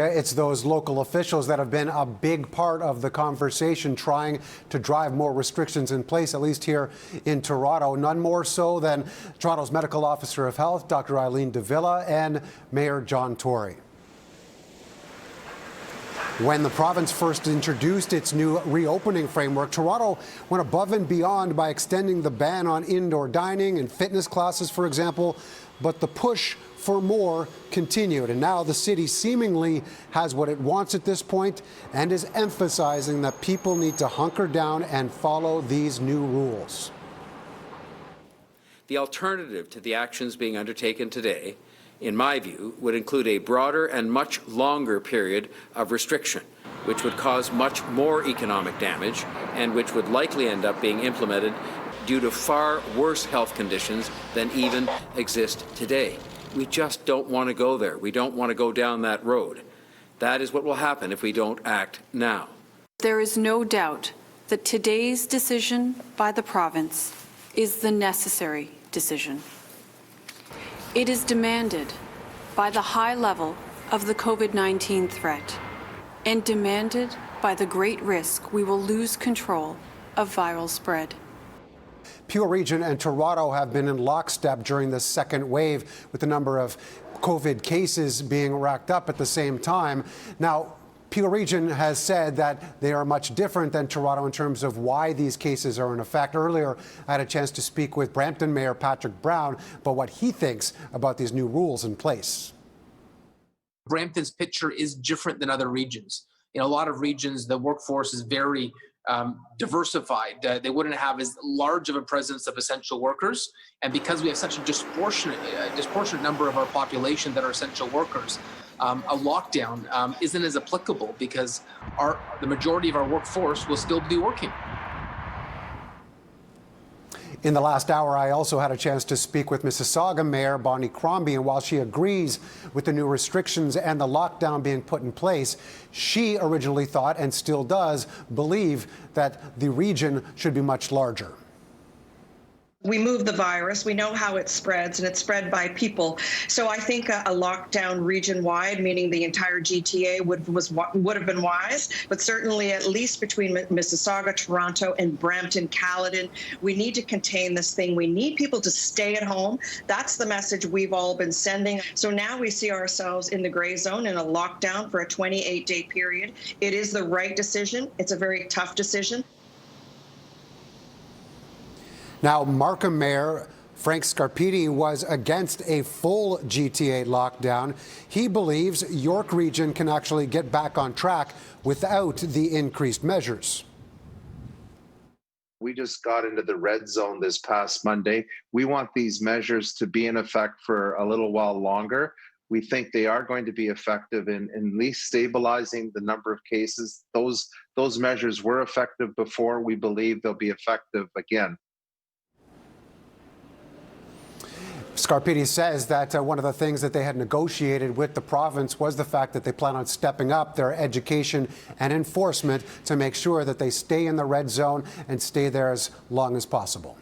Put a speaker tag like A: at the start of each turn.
A: It's those local officials that have been a big part of the conversation, trying to drive more restrictions in place, at least here in Toronto. None more so than Toronto's Medical Officer of Health, Dr. Eileen de Villa, and Mayor John Tory. When the province first introduced its new reopening framework, Toronto went above and beyond by extending the ban on indoor dining and fitness classes, for example. But the push for more continued, and now the city seemingly has what it wants at this point and is emphasizing that people need to hunker down and follow these new rules.
B: The alternative to the actions being undertaken today, in my view, would include a broader and much longer period of restriction, which would cause much more economic damage and which would likely end up being implemented due to far worse health conditions than even exist today. We just don't want to go there. We don't want to go down that road. That is what will happen if we don't act now.
C: There is no doubt that today's decision by the province is the necessary decision. It is demanded by the high level of the COVID-19 threat and demanded by the great risk we will lose control of viral spread.
A: Peel Region and Toronto have been in lockstep during the second wave, with the number of COVID cases being racked up at the same time. Now, Peel Region has said that they are much different than Toronto in terms of why these cases are in effect. Earlier, I had a chance to speak with Brampton Mayor Patrick Brown about what he thinks about these new rules in place.
D: Brampton's picture is different than other regions. In a lot of regions, the workforce is very diversified. They wouldn't have as large of a presence of essential workers. And because we have such a disproportionate number of our population that are essential workers, a lockdown isn't as applicable because the majority of our workforce will still be working.
A: In the last hour, I also had a chance to speak with Mississauga Mayor Bonnie Crombie, and while she agrees with the new restrictions and the lockdown being put in place, she originally thought, and still does, believe that the region should be much larger.
E: We move the virus. We know how it spreads, and it's spread by people. So I think a lockdown region-wide, meaning the entire GTA, would have been wise. But certainly, at least between Mississauga, Toronto, and Brampton, Caledon, we need to contain this thing. We need people to stay at home. That's the message we've all been sending. So now we see ourselves in the gray zone in a lockdown for a 28-day period. It is the right decision. It's a very tough decision.
A: Now, Markham Mayor Frank Scarpitti was against a full GTA lockdown. He believes York Region can actually get back on track without the increased measures.
F: We just got into the red zone this past Monday. We want these measures to be in effect for a little while longer. We think they are going to be effective in at least stabilizing the number of cases. Those measures were effective before. We believe they'll be effective again.
A: Scarpitti says that one of the things that they had negotiated with the province was the fact that they plan on stepping up their education and enforcement to make sure that they stay in the red zone and stay there as long as possible.